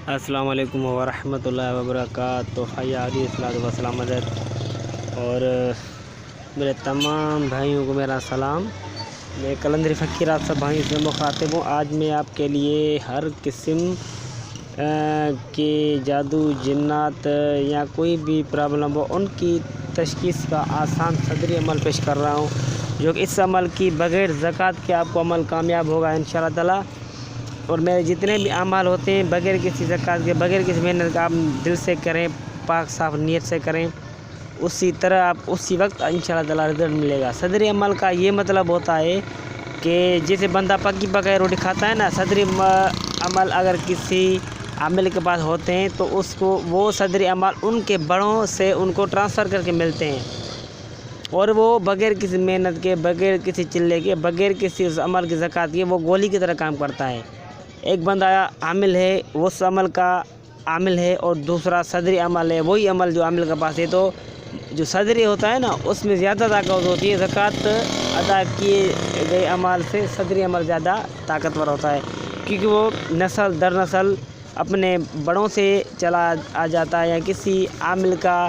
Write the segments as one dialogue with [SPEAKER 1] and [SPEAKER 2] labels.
[SPEAKER 1] अस्सलाम वालेकुम वरहमतुल्लाहि वबरकातुहू। हयादी वसलाम और मेरे तमाम भाइयों को मेरा सलाम। मैं कलंदरी फ़कीर आप सब भाइयों से मुखातिब हूँ। आज मैं आपके लिए हर किस्म के जादू, जिन्नात या कोई भी प्रॉब्लम हो उनकी तशख़ीस का आसान सदरी अमल पेश कर रहा हूँ, जो कि इस अमल की बग़ैर ज़कात के आपको अमल कामयाब होगा इंशाअल्लाह ताला। और मेरे जितने भी अमाल होते हैं बग़ैर किसी ज़कात के, बग़ैर किसी मेहनत का, आप दिल से करें, पाक साफ नीयत से करें, उसी तरह आप उसी वक्त इंशाअल्लाह ताला रिज़ल्ट मिलेगा। सदरी अमल का ये मतलब होता है कि जैसे बंदा पकी पकाई रोटी खाता है ना, सदरी अमल अगर किसी आमिल के पास होते हैं तो उसको वो सदरी अमल उनके बड़ों से उनको ट्रांसफ़र करके मिलते हैं, और वो बग़ैर किसी मेहनत के, बग़ैर किसी चिल्ले के, बग़ैर किसी उस अमल की ज़कात के वो गोली की तरह काम करता है। एक बंदा आमिल है, वो उस अमल का आमिल है, और दूसरा सदरी अमल है, वही अमल जो आमिल के पास है। तो जो सदरी होता है ना, उसमें ज़्यादा ताकत होती है। ज़कात अदा किए गए अमल से सदरी अमल ज़्यादा ताकतवर होता है, क्योंकि वो नस्ल दर नस्ल अपने बड़ों से चला आ जाता है, या किसी आमिल का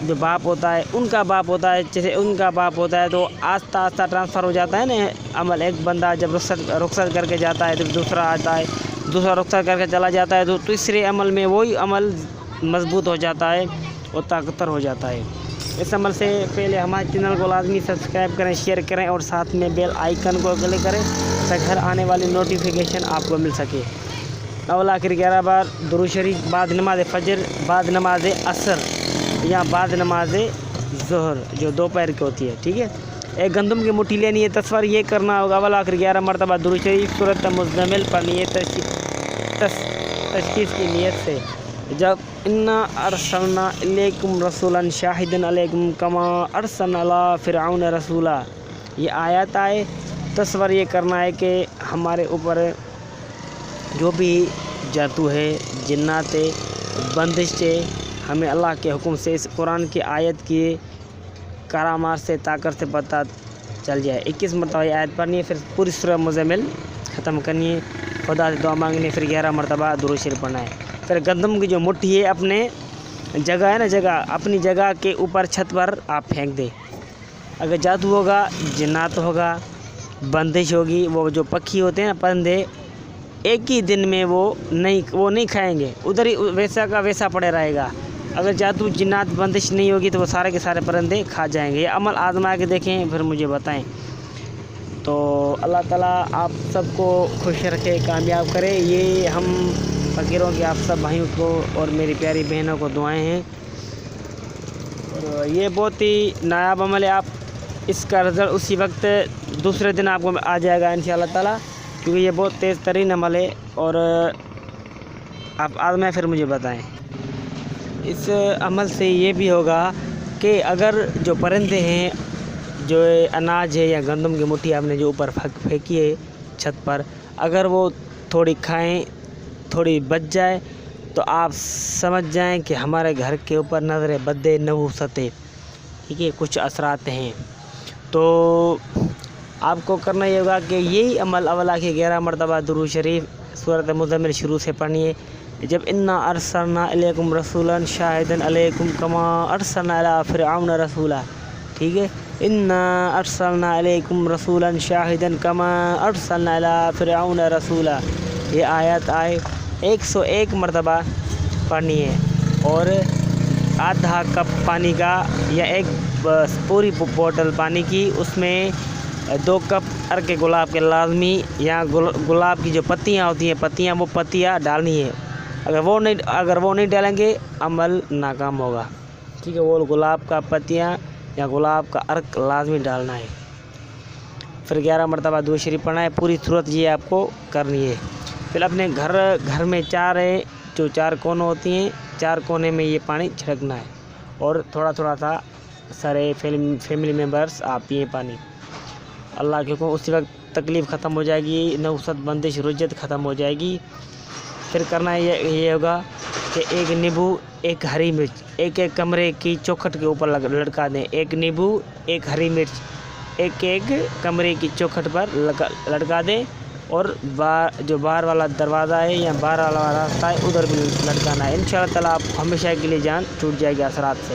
[SPEAKER 1] जो बाप होता है, उनका बाप होता है, जैसे उनका बाप होता है, तो आस्ता आस्ता ट्रांसफ़र हो जाता है ना अमल। एक बंदा जब रुखसत करके जाता है तो दूसरा आता है, दूसरा रुखसत करके चला जाता है, तो तीसरे अमल में वही अमल मजबूत हो जाता है और ताकतवर हो जाता है। इस अमल से पहले हमारे चैनल को लाजमी सब्सक्राइब करें, शेयर करें, और साथ में बेल आइकन को क्लिक करें ताकि हर आने वाली नोटिफिकेशन आपको मिल सके। अव्वल आखिर 11 बार दुरूद शरीफ, बाद नमाज फजर, बाद नमाज असर या बाद नमाज ज़ोहर जो दोपहर की होती है, ठीक है। एक गंदम की मुट्ठी लेनी है, तस्वर ये करना होगा। अव्वल आखिर 11 मरतबा दुरूद शरीफ सूरत मुज़्ज़मिल पढ़नी है तशख़ीस की नीयत से। जब इन्ना अरसलना इलैकुम रसूलन शाहिदन अलैकुम कमा अरसलना अला फ़िरऔन रसूला, ये आयत आए, तस्वर ये करना है कि हमारे ऊपर जो भी जादू है, जिन्नात है, बंदिश है, हमें अल्लाह के हुक्म से इस कुरान की आयत की करामात से, ताकत से पता चल जाए। 21 मरतबा आयत पढ़नी है, फिर पूरी सूरह मुज़्ज़मिल ख़त्म करनी है, खुदा से दुआ मांगनी है, फिर 11 मरतबा दुरूद शरीफ पढ़ना है। फिर गंदम की जो मुट्ठी है अपने जगह है ना, जगह अपनी जगह के ऊपर छत पर आप फेंक दे। अगर जादू होगा, जिन्नात होगा, बंदिश होगी, वो जो पक्षी होते हैं ना, परिंदे, एक ही दिन में वो नहीं खाएंगे, उधर ही वैसा का वैसा पड़े रहेगा। अगर जादू, जिन्नात, बंदिश नहीं होगी तो वो सारे के सारे परिंदे खा जाएंगे। ये अमल आजमा के देखें, फिर मुझे बताएं। तो अल्लाह ताला आप सबको खुश रखे, कामयाब करे। ये हम फ़कीरों की आप सब भाइयों को और मेरी प्यारी बहनों को दुआएं हैं। और ये बहुत ही नायाब अमल है। आप इसका रिज़ल्ट उसी वक्त दूसरे दिन आपको आ जाएगा इंशाअल्लाह ताला, क्योंकि ये बहुत तेज़ तरीन अमल है। और आप आज़माएं, फिर मुझे बताएं। इस अमल से ये भी होगा कि अगर जो परिंदे हैं, जो अनाज है या गंदम की मुट्ठी आपने जो ऊपर फेंकी है छत पर, अगर वो थोड़ी खाएं, थोड़ी बच जाए, तो आप समझ जाएं कि हमारे घर के ऊपर नज़र बदे नहूसतें, ठीक है, कुछ असरात हैं। तो आपको करना ये होगा कि यही अमल अव्वल आखिर 11 मरतबा दुरूद शरीफ सूरत मुज़्ज़मिल शुरू से पढ़नी है। जब इन्ना अरसलना इलैकुम रसूलन शाहिदन अलैकुम कमा अरसलना अला फ़िरऔन रसूला, ठीक है, इन्ना अरसलना इलैकुम रसूलन शाहिदन कमा अरसलना अला फ़िरऔन रसूला, ये आयत आए 101 मरतबा पढ़नी है। और आधा कप पानी का या एक पूरी बोतल पानी की, उसमें 2 कप अर्के गुलाब के लाजमी, या गुलाब की जो पत्तियाँ होती हैं, वो पत्तियाँ डालनी है। अगर वो नहीं डालेंगे अमल नाकाम होगा, ठीक है। वो गुलाब का पत्तियाँ या गुलाब का अर्क लाजमी डालना है। फिर 11 मरतबा दुरूद शरीफ पढ़ना है। पूरी सूरत ये आपको करनी है। फिर अपने घर में जो 4 कोने होती हैं, 4 कोने में ये पानी छिड़कना है, और थोड़ा थोड़ा सा सारे फैमिली मेम्बर्स आप पिए पानी। अल्लाह के हुक्म उसी वक्त तकलीफ़ ख़त्म हो जाएगी, नहुसत, बंदिश, रुज्जत ख़त्म हो जाएगी। फिर करना ये होगा कि एक नींबू, एक हरी मिर्च, एक कमरे की चौखट के ऊपर लटका दें। एक नींबू, एक हरी मिर्च एक कमरे की चौखट पर लटका दें, اور جو باہر والا دروازہ ہے یا باہر والا راستہ ہے ادھر بھی لٹکانا ہے۔ انشاءاللہ تعالیٰ آپ ہمیشہ کے لیے جان چھوٹ جائے گی اثرات سے۔